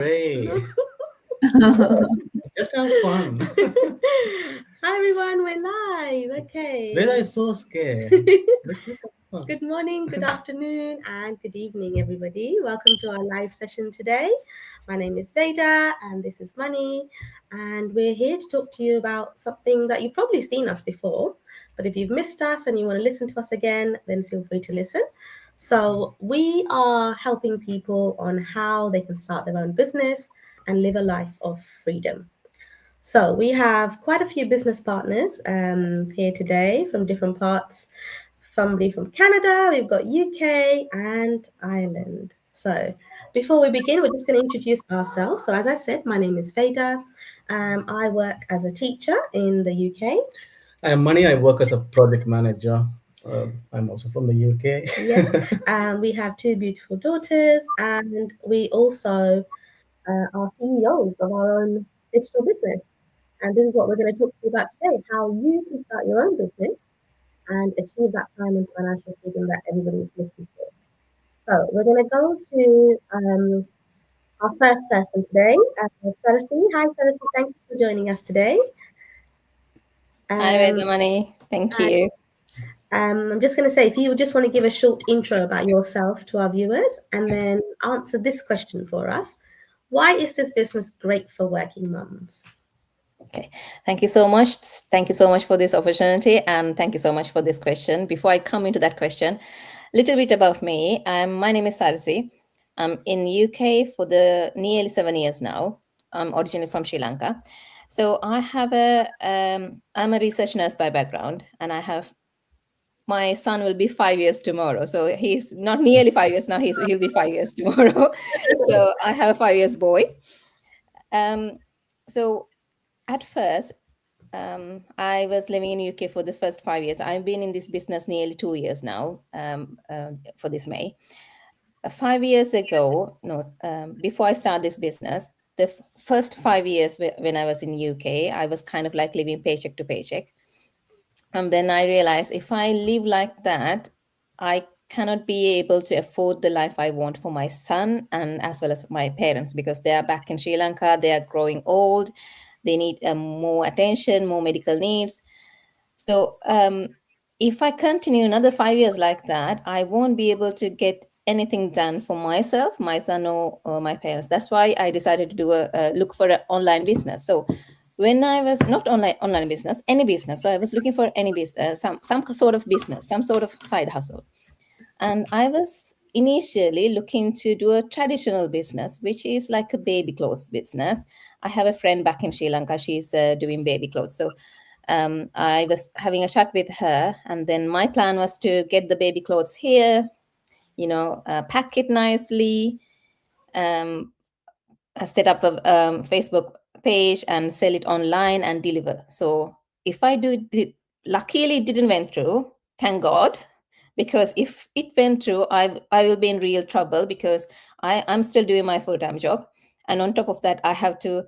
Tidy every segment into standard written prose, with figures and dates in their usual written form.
Hey, just have fun. Hi everyone, we're live. Okay. Veda is so scared. Let's just have fun. Good morning, good afternoon, and good evening, everybody. Welcome to our live session today. My name is Veda, and this is Money, and we're here to talk to you about something that you've probably seen us before. But if you've missed us and you want to listen to us again, then feel free to listen. So, we are helping people on how they can start their own business and live a life of freedom. So we have quite a few business partners here today from different parts. Somebody from Canada, we've got UK and Ireland. So before we begin, we're just going to introduce ourselves. So as I said, my name is Veda. I work as a teacher in the UK. I'm Money. I work as a project manager. I'm also from the UK. Yes, we have two beautiful daughters, and we also are CEOs of our own digital business. And this is what we're going to talk to you about today, how you can start your own business and achieve that time and financial freedom that everybody is looking for. So we're going to go to our first person today, Saraswati. Hi, Saraswati. Thank you for joining us today. Hi, Um, Vedamani. Thank hi. you. I'm just going to say, if you just want to give a short intro about yourself to our viewers and then answer this question for us. Why is this business great for working mums? Okay. Thank you so much. Thank you so much for this opportunity, and thank you so much for this question. Before I come into that question, little bit about me. My name is Sarasi. I'm in UK for the nearly 7 years now. I'm originally from Sri Lanka. So I'm a research nurse by background, and my son will be 5 years tomorrow. So he's not nearly 5 years now. He'll be 5 years tomorrow. So I have a 5 years boy. Um, so at first, I was living in UK for the first 5 years. I've been in this business nearly 2 years now. For this May, 5 years ago, no, before I started this business, the first 5 years when I was in UK, I was kind of like living paycheck to paycheck. And then I realized if I live like that, I cannot be able to afford the life I want for my son and as well as my parents, because they are back in Sri Lanka, they are growing old, they need more attention, more medical needs. So if I continue another 5 years like that, I won't be able to get anything done for myself, my son, or my parents. That's why I decided to do a look for an online business. So when I was not online business, any business. So I was looking for any business, some sort of business, some sort of side hustle. And I was initially looking to do a traditional business, which is like a baby clothes business. I have a friend back in Sri Lanka. She's doing baby clothes. So I was having a chat with her. And then my plan was to get the baby clothes here, pack it nicely, um, set up a Facebook page and sell it online and deliver. So if I do it, luckily it didn't went through, thank God, because if it went through, I will be in real trouble because I'm still doing my full-time job. And on top of that, I have to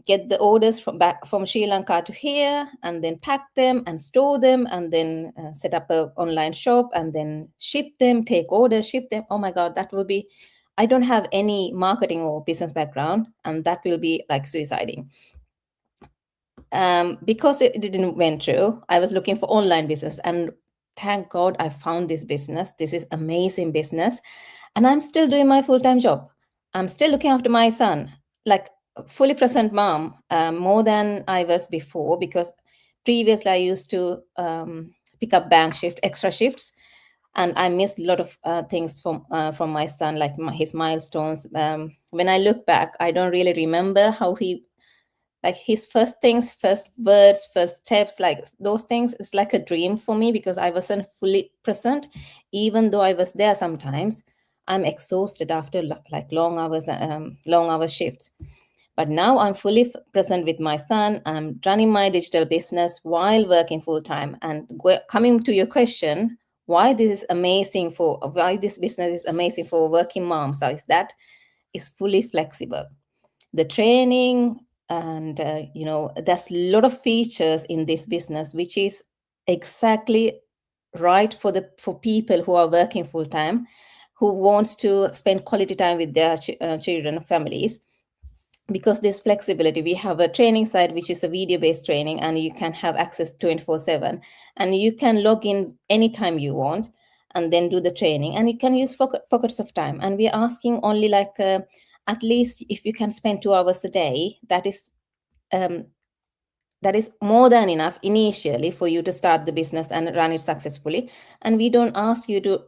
get the orders from Sri Lanka to here and then pack them and store them and then set up a online shop and then ship them, take orders, ship them. Oh my God, that will be, I don't have any marketing or business background, and that will be like suiciding. Because it didn't went through, I was looking for online business, and thank God I found this business. This is amazing business, and I'm still doing my full-time job. I'm still looking after my son, like fully present mom, more than I was before, because previously I used to pick up bank shift, extra shifts, and I missed a lot of things from my son, like his milestones. When I look back, I don't really remember how he, like his first things, first words, first steps, like those things is like a dream for me because I wasn't fully present, even though I was there. Sometimes I'm exhausted after like long hour shifts. But now I'm fully present with my son. I'm running my digital business while working full time. And coming to your question, why this business is amazing for working moms, is that it's fully flexible. The training, and there's a lot of features in this business which is exactly right for people who are working full time, who wants to spend quality time with their children, families. Because there's flexibility, we have a training site which is a video-based training, and you can have access 24/7, and you can log in anytime you want and then do the training, and you can use pockets of time. And we're asking only like at least if you can spend 2 hours a day, that is more than enough initially for you to start the business and run it successfully. And we don't ask you to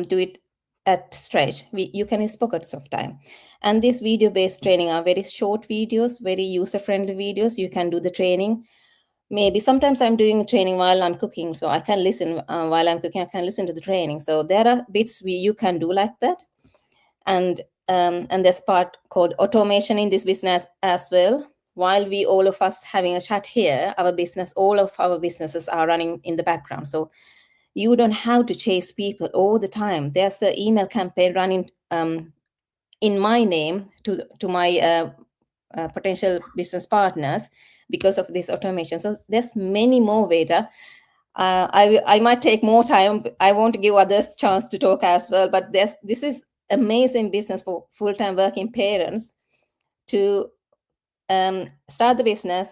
do it at stretch. You can use pockets of time. And these video-based training are very short videos, very user-friendly videos. You can do the training. Maybe sometimes I'm doing training while I'm cooking, so I can listen while I'm cooking. I can listen to the training. So there are bits you can do like that. And there's part called automation in this business as well. While we all of us having a chat here, all of our businesses are running in the background. So you don't have to chase people all the time. There's an email campaign running in my name to my potential business partners because of this automation. So there's many more, Veda. I might take more time. I want to give others chance to talk as well. But this is amazing business for full-time working parents to start the business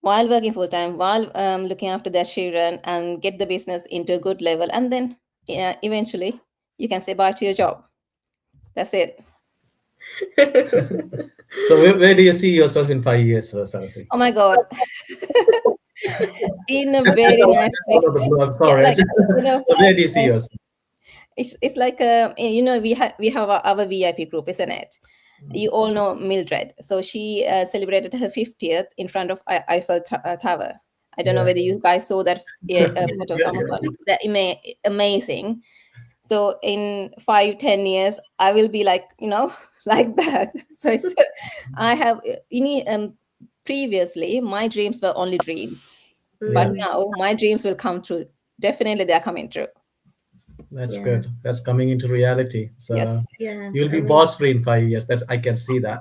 while working full-time, while looking after their children, and get the business into a good level. And then eventually you can say bye to your job. That's it. So where do you see yourself in 5 years, Sarasi? Oh my God. In a very nice place. I'm sorry. Yeah, So where do you see yourself? It's like we have our VIP group, isn't it? You all know Mildred. So she celebrated her 50th in front of Eiffel Tower. I don't know whether you guys saw that photo. That amazing. So in 5-10 years, I will be like, like that. So it's I have previously my dreams were only dreams, but now my dreams will come true. Definitely, they are coming true. That's good. That's coming into reality. So yes. You'll be boss free in 5 years. I can see that.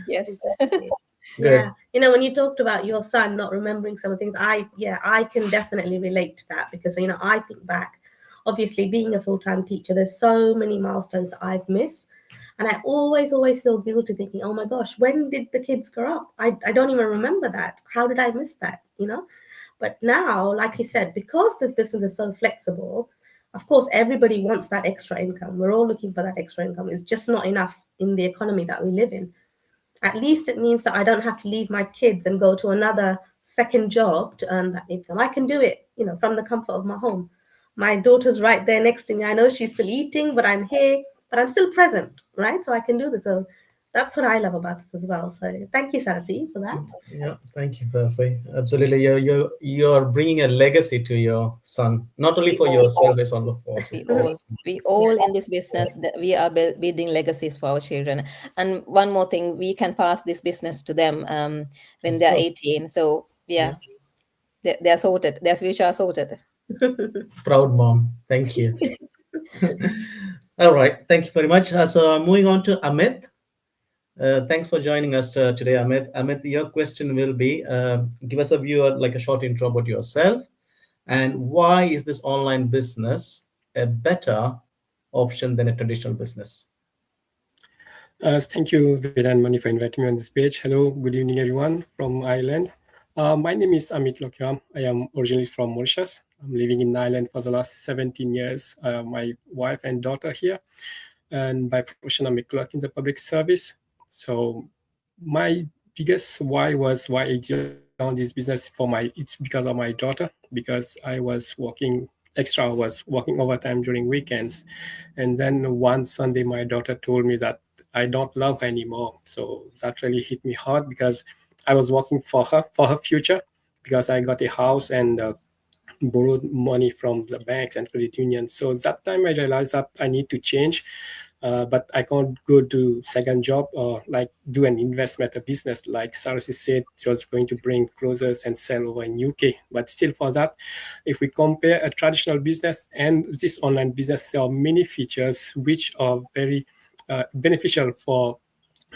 Yes. Exactly. Yeah. When you talked about your son not remembering some of the things, I can definitely relate to that, because I think back, obviously being a full-time teacher, there's so many milestones that I've missed. And I always feel guilty thinking, oh my gosh, when did the kids grow up? I don't even remember that. How did I miss that? But now, like you said, because this business is so flexible, of course, everybody wants that extra income. We're all looking for that extra income. It's just not enough in the economy that we live in. At least it means that I don't have to leave my kids and go to another second job to earn that income. I can do it, from the comfort of my home. My daughter's right there next to me. I know she's still eating, but I'm here, but I'm still present, right? So I can do this. So that's what I love about this as well. So thank you, Sarasi, for that. Yeah, thank you, Percy. Absolutely, you're bringing a legacy to your son, not only for yourself, but also we all in this business, that we are building legacies for our children. And one more thing, we can pass this business to them when they're 18. So they're sorted. Their future are sorted. Proud mom. Thank you. All right, thank you very much. So moving on to Amit. Thanks for joining us today, Amit. Amit, your question will be, give us a short intro about yourself, and why is this online business a better option than a traditional business? Thank you, Veda and Mani, for inviting me on this page. Hello, good evening, everyone from Ireland. My name is Amit Lokram. I am originally from Mauritius. I'm living in Ireland for the last 17 years. My wife and daughter here, and by profession, I'm a clerk in the public service. So my biggest why I joined this business it's because of my daughter, because I was working extra hours, working overtime during weekends. And then one Sunday, my daughter told me that I don't love her anymore. So that really hit me hard, because I was working for her future, because I got a house and borrowed money from the banks and credit unions. So that time I realized that I need to change. But I can't go to second job or like do an investment, a business like Sarasi said. She was going to bring clothes and sell over in UK. But still, for that, if we compare a traditional business and this online business, there are many features which are very beneficial for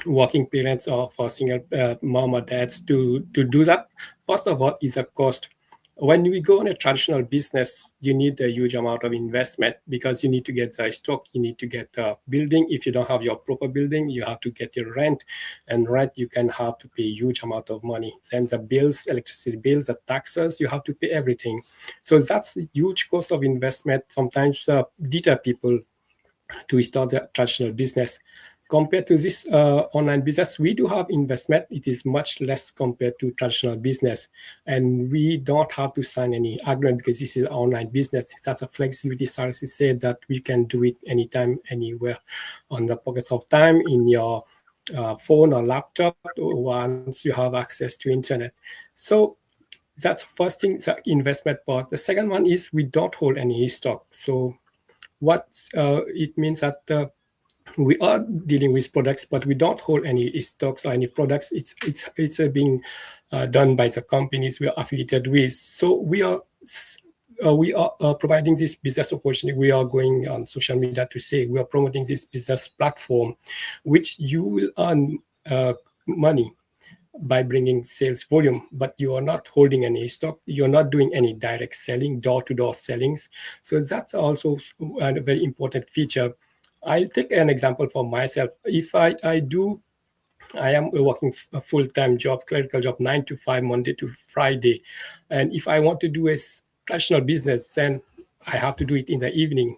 working parents or for single mom or dads to do that. First of all is a cost. When we go on a traditional business, you need a huge amount of investment because you need to get the stock, you need to get the building. If you don't have your proper building, you have to get your rent, and rent you can have to pay a huge amount of money. Then the bills, electricity bills, the taxes, you have to pay everything. So that's a huge cost of investment. Sometimes deter people to start the traditional business. Compared to this online business, we do have investment. It is much less compared to traditional business. And we don't have to sign any agreement because this is online business. That's a flexibility. Sarasi said that we can do it anytime, anywhere on the pockets of time in your phone or laptop once you have access to internet. So that's first thing, the investment part. The second one is we don't hold any stock. So what it means that we are dealing with products, but we don't hold any stocks or any products. It's being done by the companies we are affiliated with. So we are providing this business opportunity. We are going on social media to say we are promoting this business platform, which you will earn money by bringing sales volume, but you are not holding any stock. You're not doing any direct selling, door-to-door sellings. So that's also a very important feature. I'll take an example for myself. If I am working a full-time job, clerical job, 9 to 5, Monday to Friday. And if I want to do a traditional business, then I have to do it in the evening.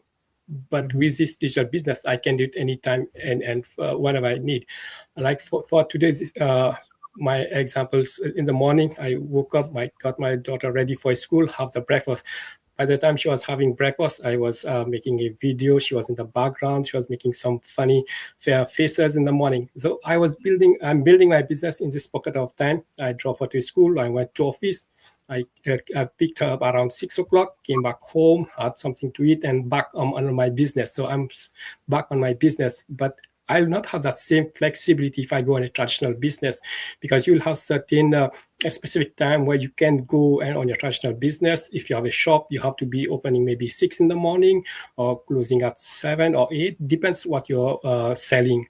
But with this digital business, I can do it anytime and whenever I need. Like for today's my examples, in the morning, I woke up, I got my daughter ready for school, have the breakfast. By the time she was having breakfast, I was making a video. She was in the background. She was making some funny fair faces in the morning. So I'm building my business in this pocket of time. I dropped her to school. I went to office. I picked her up around 6 o'clock, came back home, had something to eat, and back on my business. So I'm back on my business. But I will not have that same flexibility if I go on a traditional business, because you'll have certain a specific time where you can go and on your traditional business. If you have a shop, you have to be opening maybe 6 in the morning or closing at 7 or 8, depends what you're selling.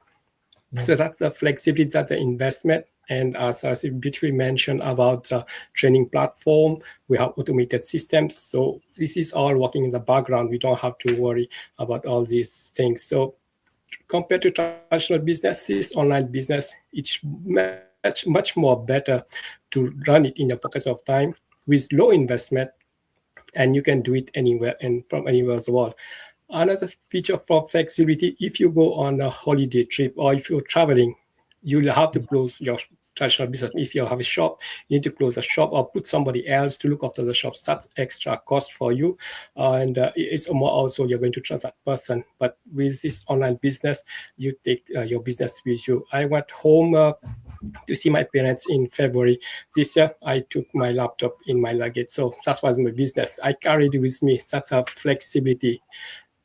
Yeah. So that's a flexibility, that's an investment. And as I briefly mentioned about training platform, we have automated systems. So this is all working in the background. We don't have to worry about all these things. So compared to traditional businesses, online business, it's much more better to run it in your pockets of time with low investment, and you can do it anywhere and from anywhere in the world. Another feature for flexibility, if you go on a holiday trip or if you're traveling, you'll have to close your traditional business. If you have a shop, you need to close a shop or put somebody else to look after the shops. That's extra cost for you. And it's more also you're going to trust that person. But with this online business, you take your business with you. I went home to see my parents in February this year. I took my laptop in my luggage. So that was my business. I carried it with me. That's a flexibility.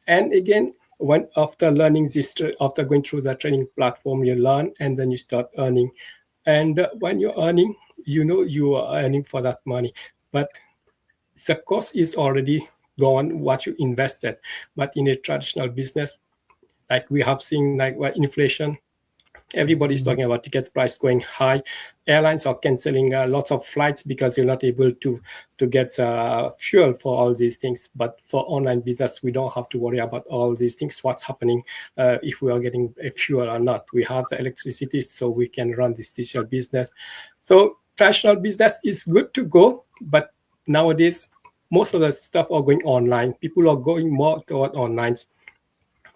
And again, after learning this, after going through the training platform, you learn and then you start earning. And when you're earning, you know you are earning for that money, but the cost is already gone, what you invested. But in a traditional business, like we have seen, like inflation, everybody's talking about tickets price going high. Airlines are canceling lots of flights because you're not able to get fuel for all these things. But for online business, we don't have to worry about all these things. What's happening if we are getting a fuel or not? We have the electricity, so we can run this digital business. So traditional business is good to go, but nowadays, most of the stuff are going online. People are going more toward online.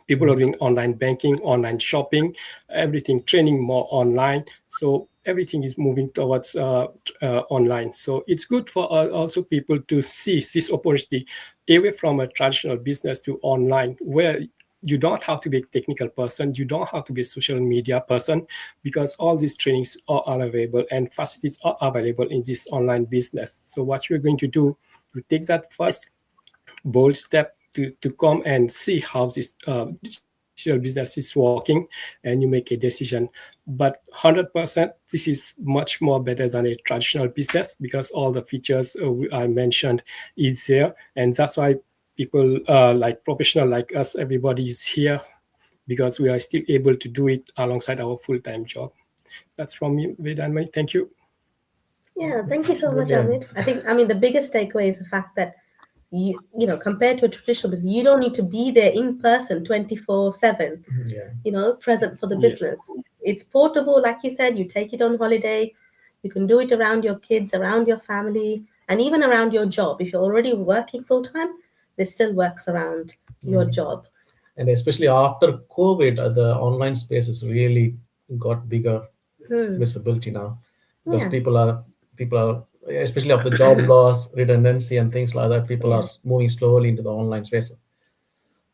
People are doing online banking, online shopping, everything, training more online. So everything is moving towards online. So it's good for also people to see this opportunity away from a traditional business to online, where you don't have to be a technical person. You don't have to be a social media person, because all these trainings are available and facilities are available in this online business. So what you're going to do, you take that first bold step to come and see how this digital business is working, and you make a decision. But 100%, this is much more better than a traditional business, because all the features I mentioned is there. And that's why people like professional like us, everybody is here, because we are still able to do it alongside our full-time job. That's from me, Vedanmani. Thank you. Yeah, thank you so much, Brilliant. Amit. I mean, the biggest takeaway is the fact that compared to a traditional business, you don't need to be there in person 24/7, Yeah. present for the Yes. business. It's portable, like you said, you take it on holiday, you can do it around your kids, around your family, and even around your job. If you're already working full time, this still works around your job. And especially after COVID, the online space has really got bigger Hmm. visibility now, because Yeah, people are especially of the job loss, redundancy, and things like that. People yeah. are moving slowly into the online space.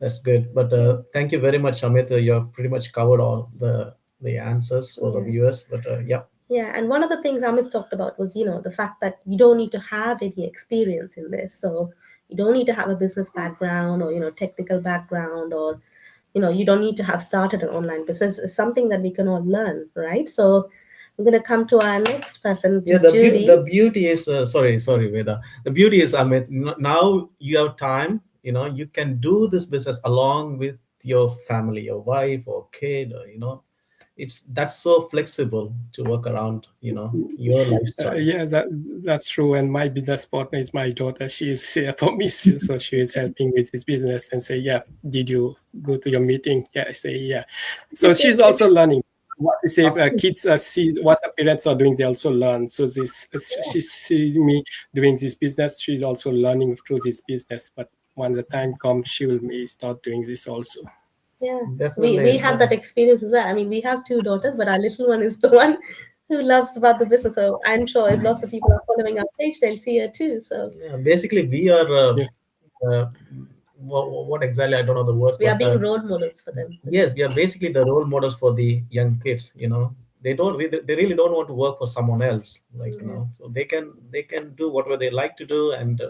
That's good. But thank you very much, Amit. You have pretty much covered all the answers for the Yeah. viewers. But yeah, Yeah, and one of the things Amit talked about was, the fact that you don't need to have any experience in this. So you don't need to have a business background or, technical background, or, you don't need to have started an online business. It's something that we can all learn, right? So I'm going to come to our next person, which yeah. is The Judy. beauty is sorry, Veda. The beauty is, Amit. Now you have time. You can do this business along with your family, your wife or kid, or it's that's so flexible to work around your lifestyle. Yeah, that's true. And my business partner is my daughter. She is here for me, so she is helping with this business and say, "Yeah, did you go to your meeting?" Yeah, I say, "Yeah." So she's also learning. What you say, kids see what the parents are doing, they also learn. So she sees me doing this business. She's also learning through this business. But when the time comes, she will may start doing this also. Yeah, we Definitely. have that experience as well. I mean, we have two daughters, but our little one is the one who loves about the business. So I'm sure if lots of people are following our page, they'll see her too. So Yeah, basically, we are Yeah. uh, what exactly, I don't know the words, we are but being role models for them. yes, we are basically the role models for the young kids. They really don't want to work for someone else, Yeah. so they can do whatever they like to do, and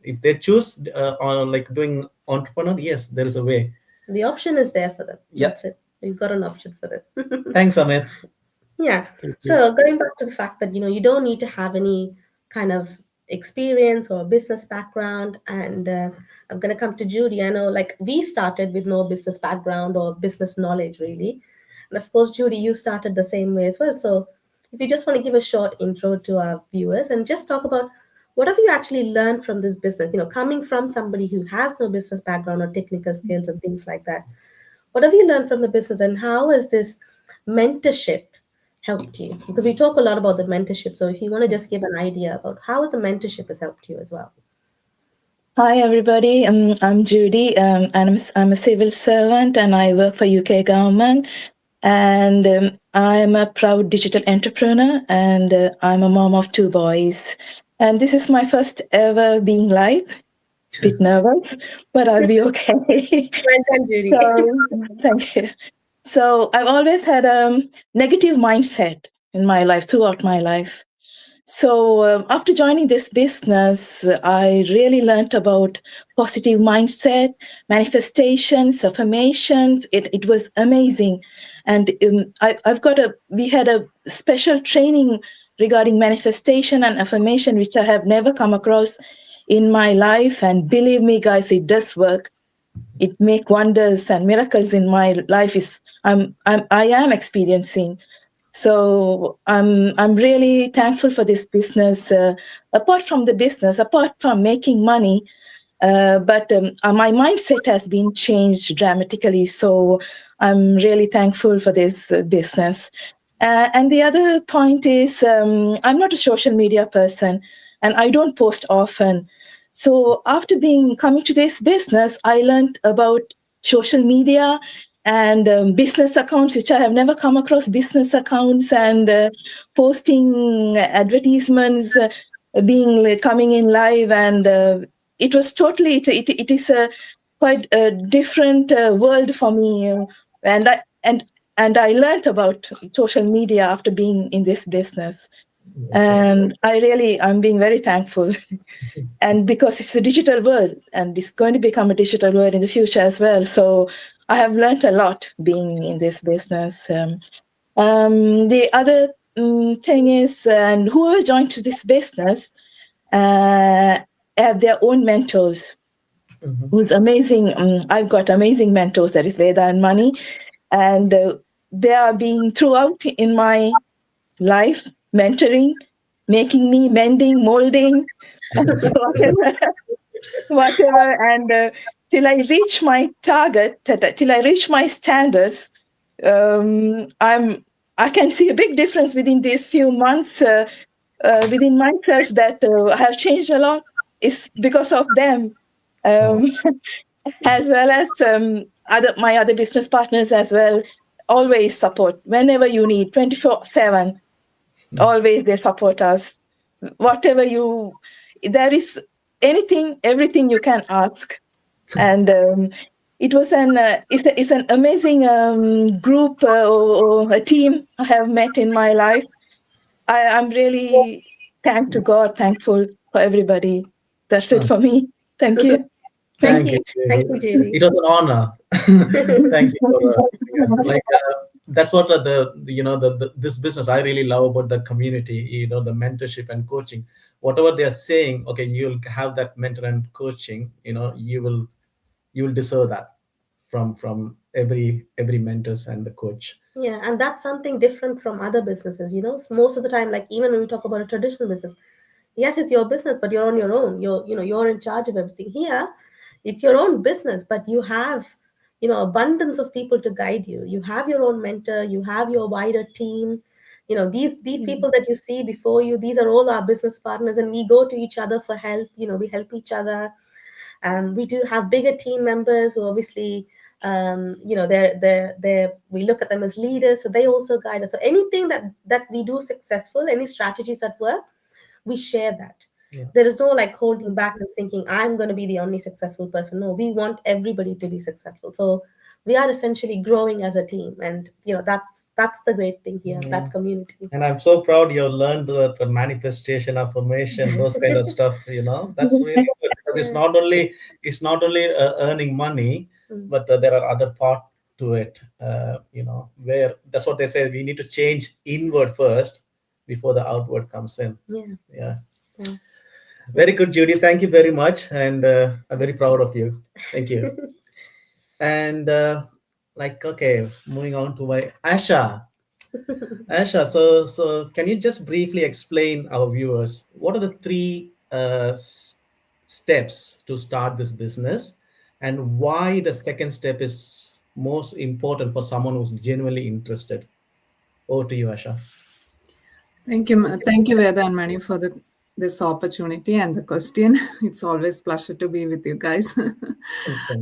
if they choose on like doing entrepreneur, yes, there is a way. The option is there for them. Yeah. That's it. We've got an option for them. Thanks, Amit. Yeah. Thank you. So going back to the fact that you don't need to have any kind of experience or business background, and I'm going to come to Judy. I know, like, we started with no business background or business knowledge really, and of course, Judy, you started the same way as well. So if you just want to give a short intro to our viewers and just talk about what have you actually learned from this business, coming from somebody who has no business background or technical skills and things like that. What have you learned from the business, and how has this mentorship helped you? Because we talk a lot about the mentorship. So if you want to just give an idea about how the mentorship has helped you as well. Hi, everybody. I'm Judy, and I'm a civil servant, and I work for UK government. And I'm a proud digital entrepreneur, and I'm a mom of 2 boys. And this is my first ever being live. Bit nervous, but I'll be okay. Well done, Judy. So, thank you. So I've always had a negative mindset in my life, throughout my life. So after joining this business, I really learned about positive mindset, manifestations, affirmations. It was amazing. And we had a special training regarding manifestation and affirmation, which I have never come across in my life. And believe me, guys, it does work. It make wonders and miracles in my life. I am experiencing. So I'm really thankful for this business. Apart from the business, apart from making money, but my mindset has been changed dramatically. So I'm really thankful for this business. And the other point is I'm not a social media person, and I don't post often. So after coming to this business, I learned about social media and business accounts, which I have never come across. Business accounts and posting advertisements, coming in live, and it was totally. It is a quite a different world for me, and I learned about social media after being in this business. And I'm being very thankful. And because it's a digital world, and it's going to become a digital world in the future as well. So I have learned a lot being in this business. The other thing is, and whoever joins this business have their own mentors, who's amazing. I've got amazing mentors, that is Veda and Mani, and they are being throughout in my life, mentoring making me, mending, molding, whatever. And till I reach my target, till I reach my standards, I can see a big difference within these few months within myself, that I have changed a lot. It's because of them, as well as my other business partners as well. Always support whenever you need, 24/7. Always they support us. Whatever there is everything you can ask. And it was it's an amazing group or a team I have met in my life. I'm really thankful for everybody. That's it for me. Thank you. Thank you. Thank you, Julie. It was an honor. Thank you for that's what this business I really love about the community, the mentorship and coaching. Whatever they are saying, okay, you'll have that mentor and coaching, you will deserve that from every mentors and the coach. Yeah, and that's something different from other businesses. Most of the time, like even when we talk about a traditional business, yes, it's your business, but you're on your own. You're in charge of everything. Here, it's your own business, but you have abundance of people to guide you. You have your own mentor. You have your wider team. These people that you see before you, these are all our business partners, and we go to each other for help. We help each other. We do have bigger team members who obviously, we look at them as leaders, so they also guide us. So anything that we do successful, any strategies that work, we share that. Yeah. There is no like holding back and thinking I'm going to be the only successful person. No, we want everybody to be successful. So we are essentially growing as a team, and that's the great thing here, that community. And I'm so proud you learned the manifestation, affirmation, those kind of stuff. That's really good, because it's not only earning money, but there are other parts to it. Where that's what they say. We need to change inward first before the outward comes in. Yeah. Very good, Judy. Thank you very much, and I'm very proud of you. Thank you. And okay, moving on to my Asha. Asha, so can you just briefly explain our viewers what are the 3 steps to start this business, and why the second step is most important for someone who's genuinely interested? Over to you, Asha. Thank you, Veda and Mani, for this opportunity and the question. It's always a pleasure to be with you guys.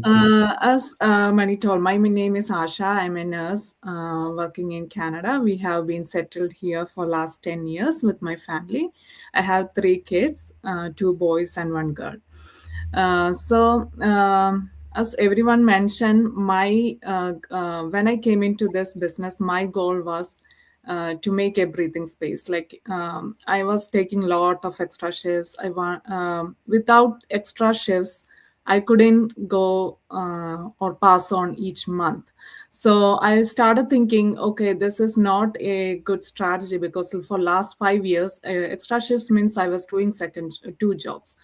As Mani told, my name is Asha. I'm a nurse working in Canada. We have been settled here for last 10 years with my family. I have 3 kids, 2 boys and 1 girl. As everyone mentioned, when I came into this business, my goal was to make a breathing space. Like I was taking a lot of extra shifts. Without extra shifts, I couldn't go or pass on each month. So I started thinking, okay, this is not a good strategy, because for last 5 years, extra shifts means I was doing 2 jobs.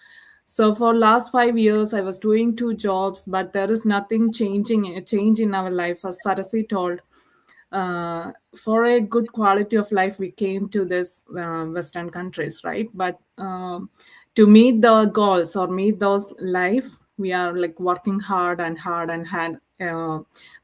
So for last 5 years, I was doing 2 jobs, but there is nothing change in our life. As Sarasi told, for a good quality of life, we came to this Western countries, right? But to meet the goals or meet those life, we are like working hard. There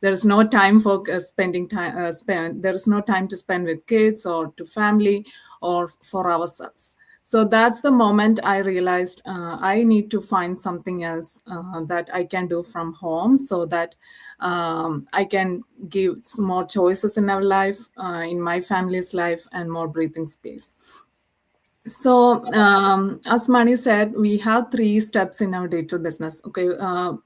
is no time for spending time. There is no time to spend with kids or to family or for ourselves. So that's the moment I realized I need to find something else that I can do from home, so that I can give some more choices in our life, in my family's life, and more breathing space. So as Mani said, we have 3 steps in our digital business. Okay,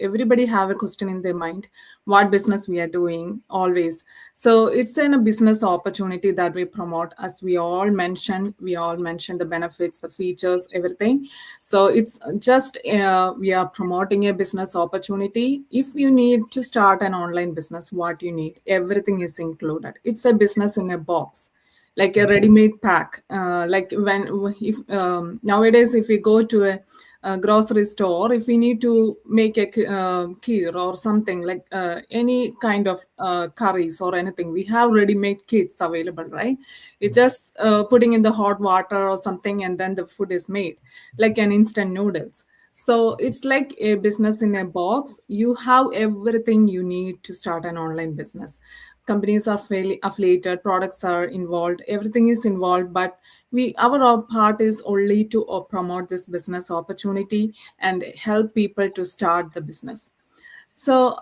everybody have a question in their mind, what business we are doing always. So it's in a business opportunity that we promote, as we all mentioned the benefits, the features, everything. So it's just we are promoting a business opportunity. If you need to start an online business, what you need, everything is included. It's a business in a box, like a ready-made pack. Nowadays, if we go to grocery store, if we need to make a kheer or something like any kind of curries or anything, we have ready-made kits available, right? It's just putting in the hot water or something, and then the food is made, like an instant noodles. So it's like a business in a box. You have everything you need to start an online business. Companies are fairly affiliated, products are involved, everything is involved, but our part is only to promote this business opportunity and help people to start the business. So,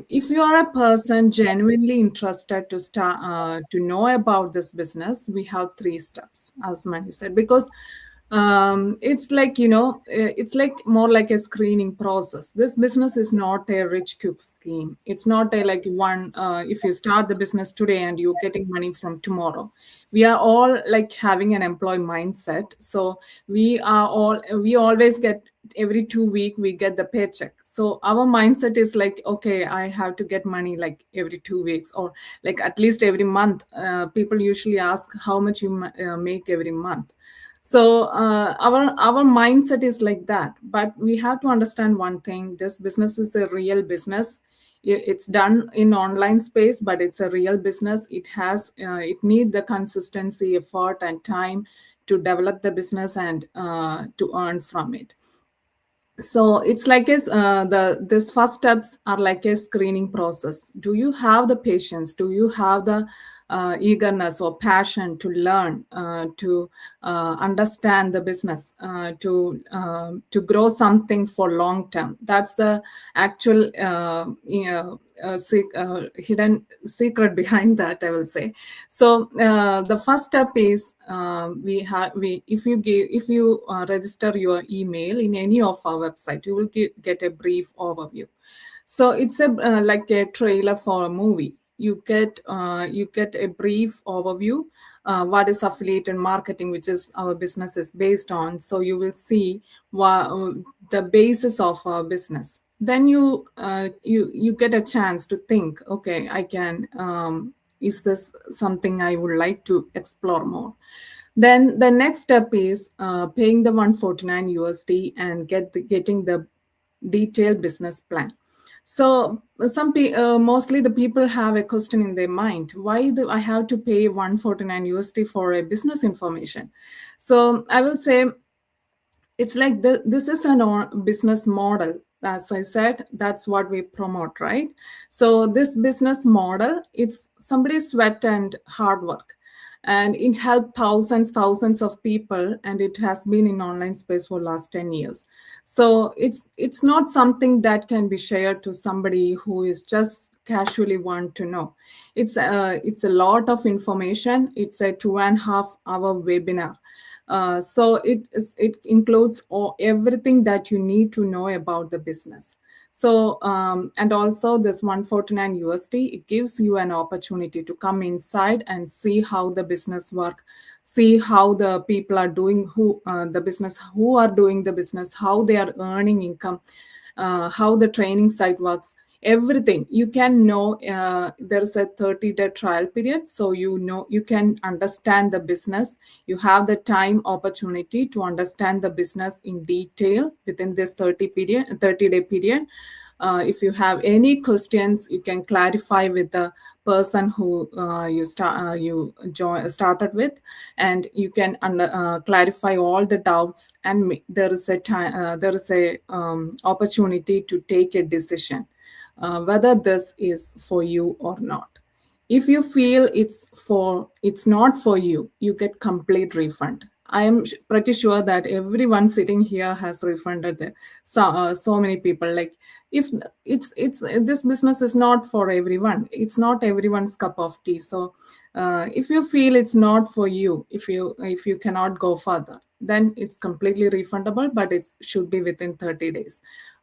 if you are a person genuinely interested to start to know about this business, we have 3 steps, as Mani said, because it's like, it's like more like a screening process. This business is not a rich quick scheme. It's not a like one if you start the business today and you're getting money from tomorrow. We are all like having an employee mindset, so we always get every 2 weeks we get the paycheck. So our mindset is like, okay, I have to get money like every 2 weeks, or like at least every month. People usually ask how much you make every month. So our mindset is like that. But we have to understand one thing: this business is a real business. It's done in online space, but it's a real business. It needs the consistency, effort, and time to develop the business and to earn from it. So it's like this first steps are like a screening process. Do you have the patience? Do you have the eagerness or passion to learn, to understand the business, to grow something for long term? That's the actual hidden secret behind that, I will say. So the first step is if you register your email in any of our website, you will get a brief overview. So it's like a trailer for a movie. You get a brief overview. What is affiliate marketing, which is our business is based on. So you will see the basis of our business. Then you get a chance to think, okay, I can is this something I would like to explore more? Then the next step is paying the $149 and getting the detailed business plan. So mostly the people have a question in their mind: why do I have to pay $149 for a business information? So I will say it's like this is a business model. As I said, that's what we promote, right? So this business model, it's somebody's sweat and hard work, and it helped thousands of people, and it has been in online space for last 10 years. So it's not something that can be shared to somebody who is just casually want to know. It's a lot of information. It's a 2.5-hour webinar. So it includes everything that you need to know about the business. So and also this $149, it gives you an opportunity to come inside and see how the business work, see how the people are doing, who are doing the business, how they are earning income, how the training site works. Everything you can know. There is a 30-day trial period, so you can understand the business. You have the time opportunity to understand the business in detail within this 30-day period. If you have any questions, you can clarify with the person who you started with, and you can clarify all the doubts. And there is a opportunity to take a decision. Whether this is for you or not. If you feel it's not for you, you get complete refund. I am pretty sure that everyone sitting here has refunded so many people. Like, if this business is not for everyone, it's not everyone's cup of tea. So if you feel it's not for you, if you cannot go further, then it's completely refundable, but it should be within 30 days.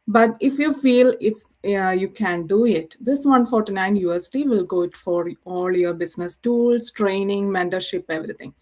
But if you feel you can do it, this $149 will go for all your business tools, training, mentorship, everything.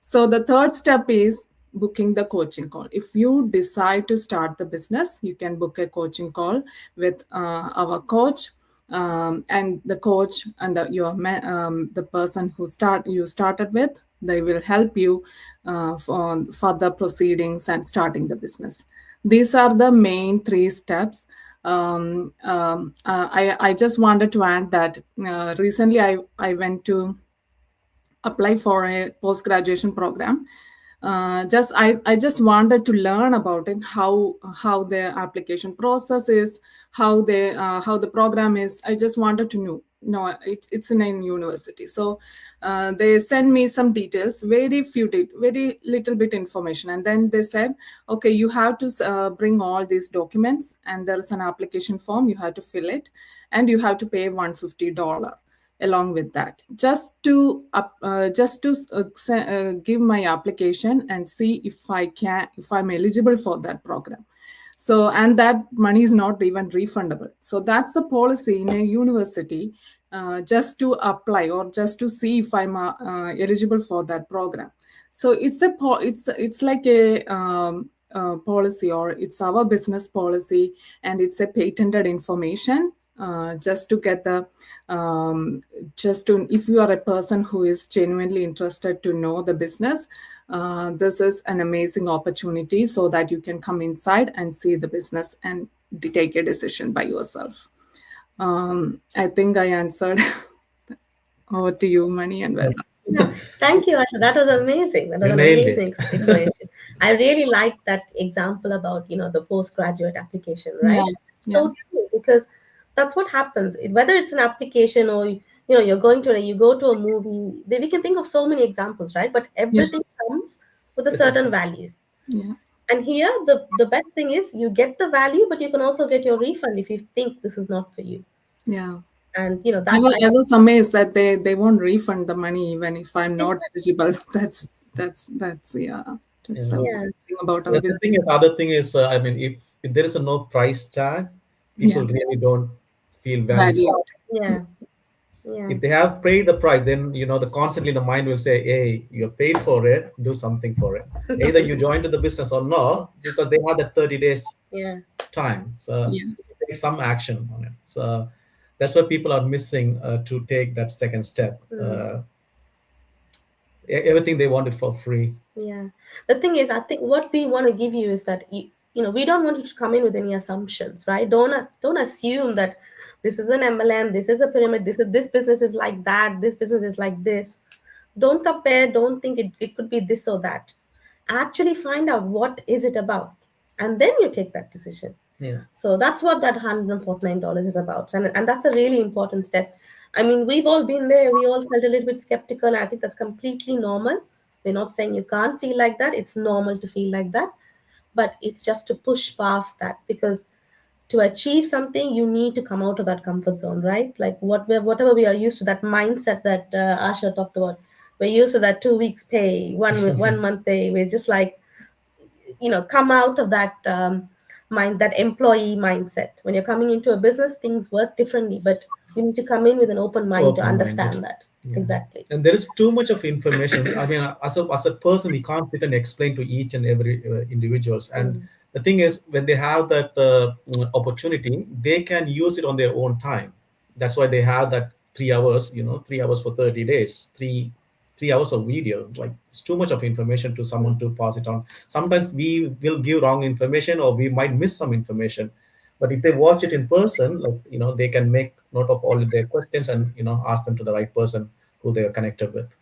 So the third step is booking the coaching call. If you decide to start the business, you can book a coaching call with our coach, and the coach and the person who you started with. They will help you for further proceedings and starting the business. These are the main 3 steps. I just wanted to add that recently I went to apply for a post-graduation program. I just wanted to learn about it, how the application process is, how the program is. I just wanted to know. No, it's in a university, so they sent me some details, very little bit information, and then they said, okay, you have to bring all these documents, and there is an application form, you have to fill it, and you have to pay $150 along with that, just to give my application and see if I'm eligible for that program. So, and that money is not even refundable. So that's the policy in a university, just to apply or just to see if I'm eligible for that program. So it's like a policy, or it's our business policy, and it's a patented information. Just to get the if you are a person who is genuinely interested to know the business, this is an amazing opportunity, so that you can come inside and see the business and take a decision by yourself. I think I answered. Over to you, Mani and Veda. Yeah. Thank you, Asha. That was amazing. That was You an nailed amazing explanation. I really like that example about the postgraduate application, right? So true, because that's what happens. Whether it's an application or you go to a movie, we can think of so many examples, right? But everything comes with a certain value. Yeah. And here the best thing is you get the value, but you can also get your refund if you think this is not for you. Yeah. And I was amazed that they won't refund the money even if I'm not eligible. That's the thing about our business. Other thing is, I mean, if there is no price tag, people really don't feel value. Yeah. If they have paid the price, then constantly the mind will say, hey, you're paid for it, do something for it. Either you join to the business or not, because they have that 30 days time. So take some action on it. So that's why people are missing to take that second step. Everything they wanted for free. Yeah. The thing is, I think what we want to give you is that we don't want you to come in with any assumptions, right? Don't assume that this is an MLM, this is a pyramid, this business is like that, this business is like this. Don't compare, don't think it could be this or that. Actually find out what is it about, and then you take that decision. Yeah. So that's what that $149 is about. And that's a really important step. I mean, we've all been there. We all felt a little bit skeptical. And I think that's completely normal. We're not saying you can't feel like that. It's normal to feel like that. But it's just to push past that, because to achieve something, you need to come out of that comfort zone, right? Like whatever we are used to, that mindset that Asha talked about. We're used to that 2 weeks pay, one month pay. We're just like, come out of that that employee mindset. When you're coming into a business, things work differently, but you need to come in with an open mind to understand that. Yeah. Exactly. And there is too much of information. I mean, as a person, we can't sit and explain to each and every individuals. And the thing is, when they have that opportunity, they can use it on their own time. That's why they have that 3 hours, 3 hours for 30 days, 3 hours of video. Like, it's too much of information to someone to pass it on. Sometimes we will give wrong information, or we might miss some information. But if they watch it in person, like, they can make note of all of their questions and, ask them to the right person who they are connected with.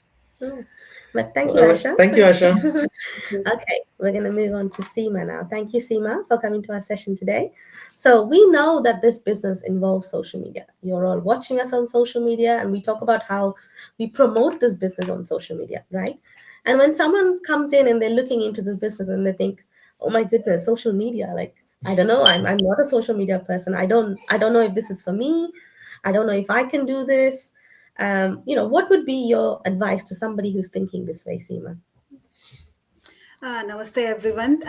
But thank you, Asha. Thank you, Asha. Okay, we're going to move on to Seema now. Thank you, Seema, for coming to our session today. So we know that this business involves social media. You're all watching us on social media, and we talk about how we promote this business on social media, right? And when someone comes in and they're looking into this business and they think, oh my goodness, social media, like, I don't know, I'm not a social media person. I don't know if this is for me. I don't know if I can do this. What would be your advice to somebody who's thinking this way, Seema? Namaste, everyone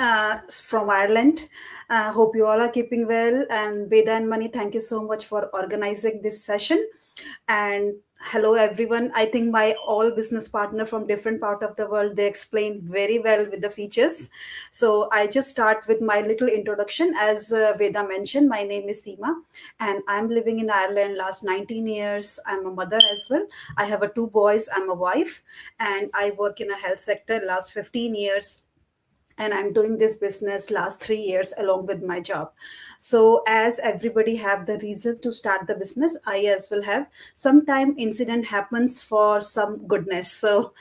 from Ireland. Hope you all are keeping well. And Veda and Mani, thank you so much for organizing this session. And hello, everyone. I think my all business partner from different part of the world, they explain very well with the features. So I just start with my little introduction. As Veda mentioned, my name is Seema, and I'm living in Ireland last 19 years. I'm a mother as well. I have 2 boys. I'm a wife, and I work in a health sector last 15 years. and I'm doing this business last 3 years along with my job. So as everybody have the reason to start the business, I as well have. Sometime incident happens for some goodness. So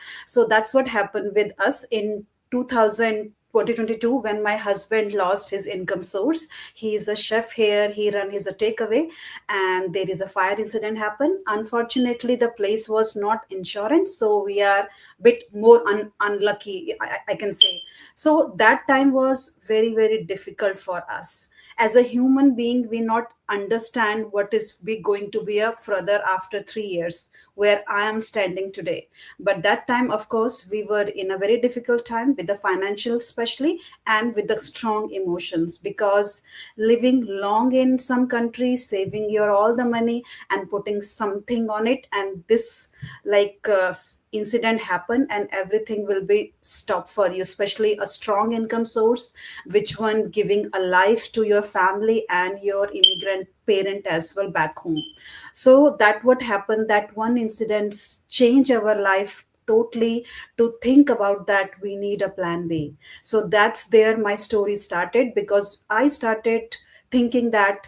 that's what happened with us in 2022 when my husband lost his income source. He is a chef here. He run his a takeaway, and there is a fire incident happen. Unfortunately, the place was not insurance, so we are bit more unlucky, I can say. So that time was very, very difficult for us. As a human being, we not understand what is be going to be a further after 3 years where I am standing today. But that time, of course, we were in a very difficult time with the financial especially, and with the strong emotions, because living long in some countries, saving your all the money and putting something on it, and this incident happen and everything will be stopped for you, especially a strong income source, which one giving a life to your family and your immigrant parent as well back home. So that what happened, that one incident change our life totally, to think about that we need a plan B. So that's there my story started, because I started thinking that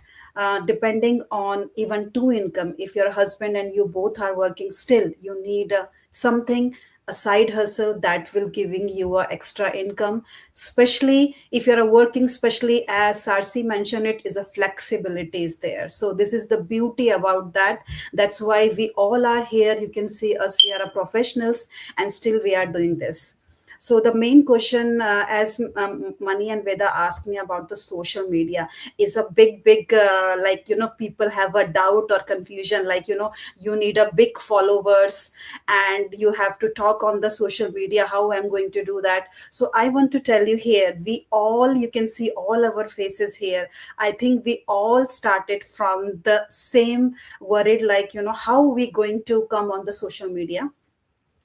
depending on even two income, if your husband and you both are working, still you need something, a side hustle that will giving you a extra income, especially if you're working, especially as Sarsi mentioned, it is a flexibility is there. So this is the beauty about that. That's why we all are here. You can see us, we are a professionals, and still we are doing this. So the main question, as Mani and Veda asked me about the social media, is a big, people have a doubt or confusion, you need a big followers and you have to talk on the social media. How I'm going to do that? So I want to tell you here, we all, you can see all our faces here. I think we all started from the same worried, how we going to come on the social media.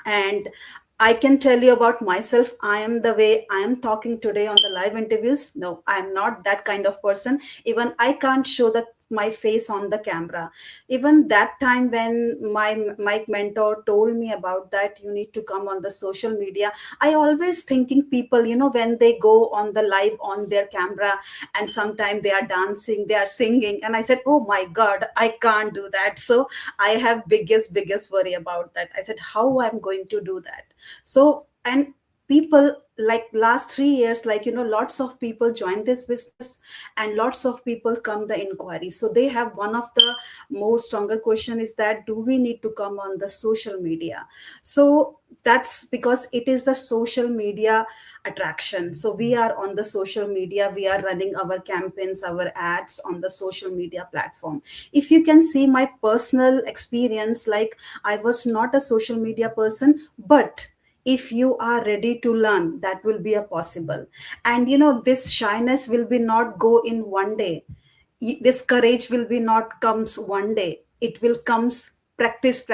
And I can tell you about myself. I am the way I am talking today on the live interviews. No, I am not that kind of person. Even I can't show my face on the camera. Even that time when my mentor told me about that, you need to come on the social media, I always thinking people, when they go on the live on their camera and sometimes they are dancing, they are singing, and I said, oh my God, I can't do that. So I have biggest worry about that. I said, how I'm going to do that? So, and people, like last 3 years, lots of people join this business and lots of people come the inquiry. So they have one of the more stronger question is that, do we need to come on the social media? So that's because it is the social media attraction. So we are on the social media, we are running our campaigns, our ads on the social media platform. If you can see my personal experience, I was not a social media person, but if you are ready to learn, that will be a possible. And this shyness will be not go in one day. This courage will be not comes one day. It will comes practice.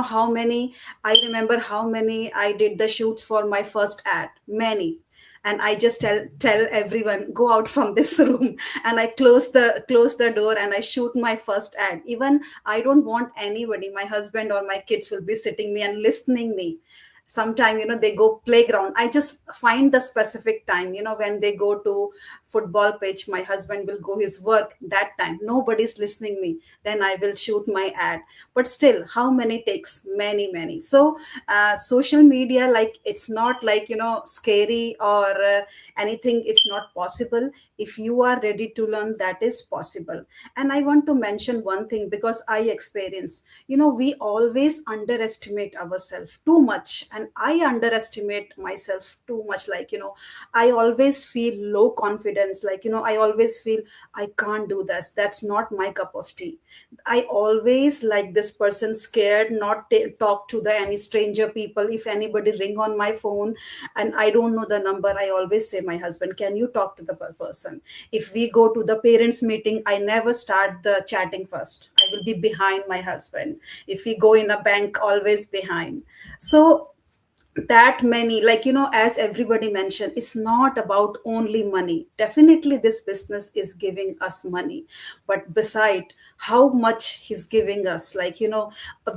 How many, I remember how many I did the shoots for my first ad, many. And I just tell everyone, go out from this room, and I close the door and I shoot my first ad. Even I don't want anybody, my husband or my kids will be sitting me and listening me. Sometime they go playground, I just find the specific time, when they go to football pitch, my husband will go his work, that time nobody's listening me, then I will shoot my ad. But still, how many takes? Many. So social media, it's not scary or anything. It's not possible. If you are ready to learn, that is possible. And I want to mention one thing, because I experience, we always underestimate ourselves too much, and I underestimate myself too much. I always feel low confidence, I always feel I can't do this, that's not my cup of tea. I always this person scared not talk to any stranger people. If anybody ring on my phone and I don't know the number, I always say my husband, can you talk to the person? If we go to the parents meeting, I never start the chatting first. I will be behind my husband. If we go in a bank, always behind. So that many, like, as everybody mentioned, it's not about only money. Definitely this business is giving us money, but beside how much he's giving us, like,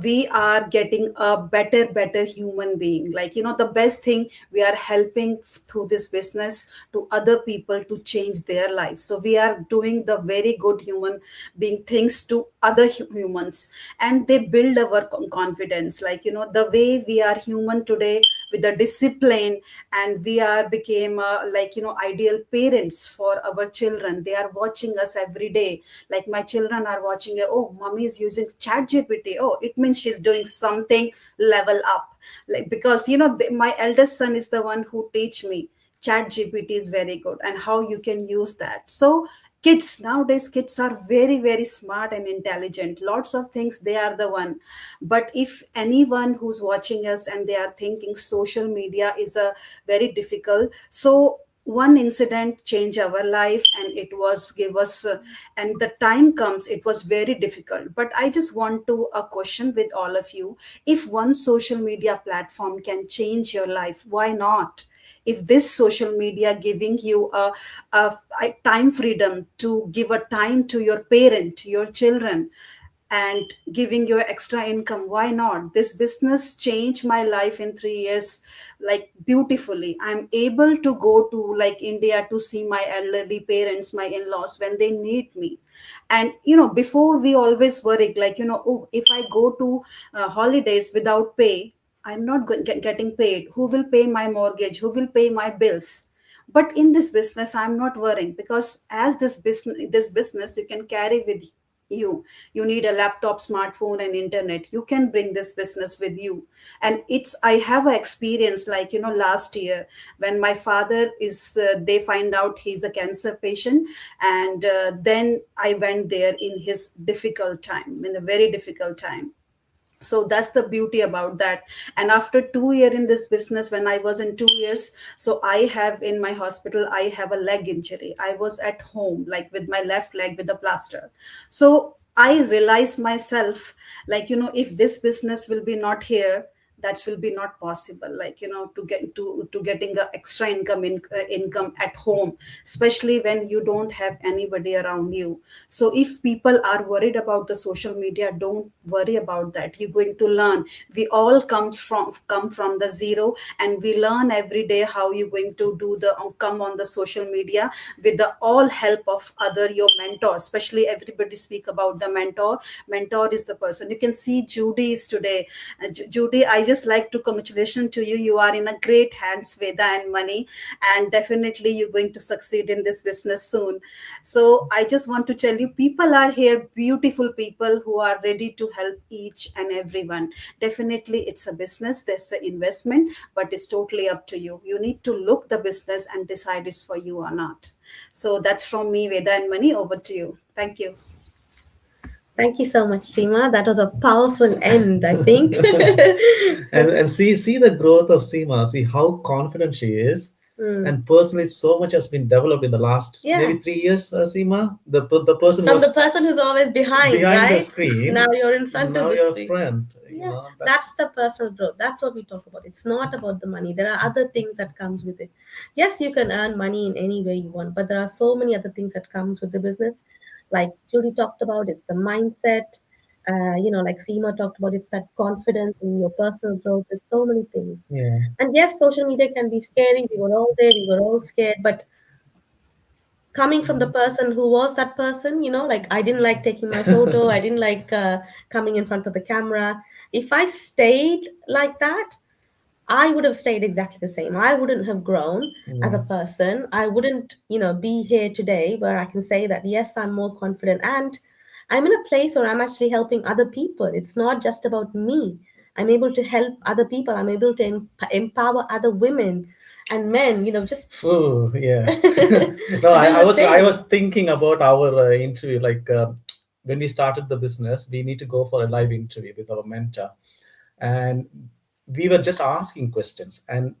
we are getting a better human being. Like, the best thing, we are helping through this business to other people to change their lives. So we are doing the very good human being things to other humans, and they build our confidence. Like, the way we are human today with the discipline, and we are became like, ideal parents for our children. They are watching us every day. Like, my children are watching, oh, mommy is using chat gpt, oh, it means she's doing something level up. Like, because my eldest son is the one who teach me chat gpt is very good and how you can use that. So kids nowadays, kids are very smart and intelligent, lots of things, they are the one. But if anyone who's watching us and they are thinking social media is a very difficult, so one incident changed our life, and it was give us and the time comes, it was very difficult. But I just want to a question with all of you: if one social media platform can change your life, why not? If this social media giving you a time freedom to give a time to your parent, your children, and giving you extra income, why not? This business changed my life in 3 years, like, beautifully. I'm able to go to, like, India to see my elderly parents, my in-laws, when they need me. And before, we always worried, like, oh, if I go to holidays without pay, I'm not getting paid. Who will pay my mortgage? Who will pay my bills? But in this business, I'm not worrying, because as this business you can carry with you need a laptop, smartphone, and internet. You can bring this business with you. And I have an experience, like, last year, when my father is they find out he's a cancer patient, and then I went there in his difficult time, in a very difficult time. So that's the beauty about that. And after 2 years in this business, when I was in 2 years, so I have in my hospital, I have a leg injury. I was at home, like, with my left leg with a plaster. So I realized myself, like, if this business will be not here, that will be not possible, like, to get to getting a extra income at home, especially when you don't have anybody around you. So if people are worried about the social media, don't worry about that. You're going to learn. We all come from the zero, and we learn every day how you're going to do the come on the social media with the all help of other your mentor. Especially, everybody speak about the mentor is the person. You can see Judy is today. Judy, I just like to congratulations to you. You are in a great hands, Veda and Money, and definitely you're going to succeed in this business soon. So I just want to tell you, people are here, beautiful people who are ready to help each and everyone. Definitely it's a business, there's an investment, but it's totally up to you. You need to look the business and decide it's for you or not. So that's from me, Veda and Money. Over to you. Thank you. Thank you so much, Seema. That was a powerful end, I think. and see the growth of Seema. See how confident she is. And personally, so much has been developed in the last maybe 3 years, Seema. The person from was the person who's always behind the right? screen. Now you're in front Now of the you're screen. front. Yeah, that's the personal growth. That's what we talk about. It's not about the money. There are other things that comes with it. Yes, you can earn money in any way you want, but there are so many other things that comes with the business. Like Judy talked about, it's the mindset. Like Seema talked about, it's that confidence in your personal growth. There's so many things. Yeah. And yes, social media can be scary. We were all there. We were all scared. But coming from the person who was that person, like, I didn't like taking my photo. I didn't like coming in front of the camera. If I stayed like that, I would have stayed exactly the same. I wouldn't have grown as a person. I wouldn't, be here today where I can say that, yes, I'm more confident. And I'm in a place where I'm actually helping other people. It's not just about me. I'm able to help other people. I'm able to empower other women and men, just. Oh, yeah. No, I was thinking about our interview. Like, when we started the business, we need to go for a live interview with our mentor. And we were just asking questions, and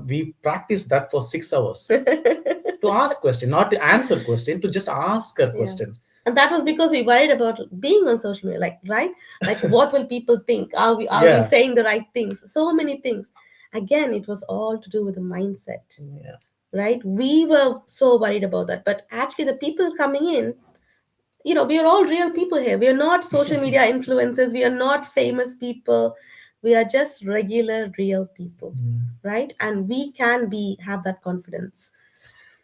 we practiced that for 6 hours to ask question, not to answer question, to just ask her questions. And that was because we worried about being on social media, right? Like, what will people think? Are we saying the right things? So many things. Again, it was all to do with the mindset, Yeah. right? We were so worried about that. But actually, the people coming in, we are all real people here. We are not social media influencers. We are not famous people. We are just regular, real people, right? And we can have that confidence.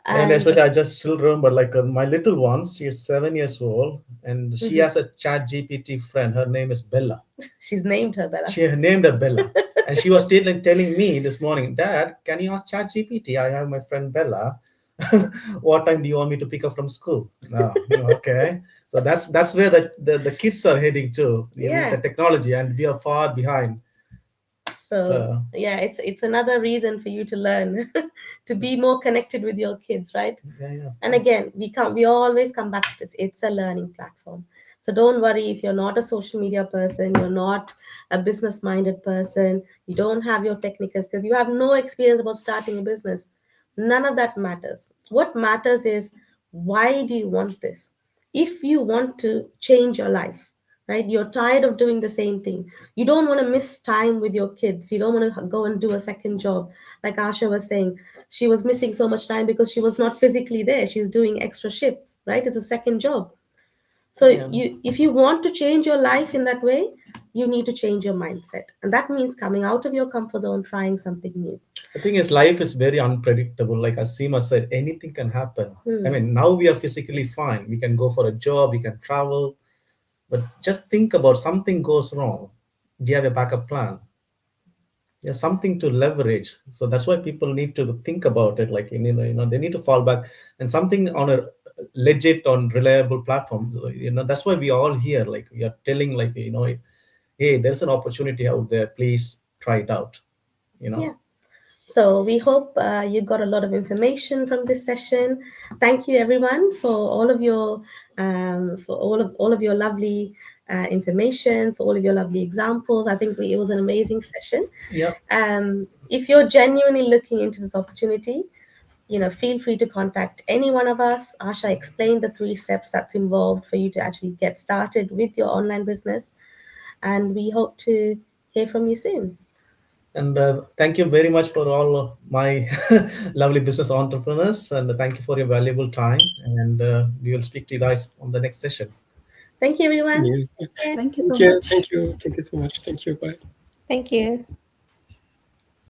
And especially, I just still remember, like my little one, she is 7 years old, and she has a Chat GPT friend. Her name is Bella. She's named her Bella. She named her Bella, and she was telling me this morning, Dad, can you ask Chat GPT? I have my friend Bella. What time do you want me to pick up from school? No, okay. So that's where the kids are heading to. The technology, and we are far behind. So yeah, it's another reason for you to learn to be more connected with your kids, right? Yeah. And again, we always come back to this. It's a learning platform. So don't worry if you're not a social media person, you're not a business-minded person, you don't have your technical skills, you have no experience about starting a business. None of that matters. What matters is, why do you want this? If you want to change your life, right? You're tired of doing the same thing. You don't want to miss time with your kids. You don't want to go and do a second job. Like Asha was saying, she was missing so much time because she was not physically there. She's doing extra shifts, right? It's a second job. So if you want to change your life in that way, you need to change your mindset. And that means coming out of your comfort zone, trying something new. The thing is, life is very unpredictable. Like Asima said, anything can happen. I mean, now we are physically fine. We can go for a job, we can travel. But just think about, something goes wrong. Do you have a backup plan? There's something to leverage. So that's why people need to think about it. Like, they need to fall back and something on a legit, on reliable platform. That's why we are all here. Like, we are telling, like, hey, there's an opportunity out there. Please try it out. Yeah. So we hope you got a lot of information from this session. Thank you, everyone, for all of your lovely information, for all of your lovely examples. I think it was an amazing session. Yeah. If you're genuinely looking into this opportunity, feel free to contact any one of us. Asha explained the 3 steps that's involved for you to actually get started with your online business, and we hope to hear from you soon. And thank you very much for all of my lovely business entrepreneurs. And thank you for your valuable time. And we will speak to you guys on the next session. Thank you, everyone. Thank you so much. Thank you so much. Thank you. Bye. Thank you.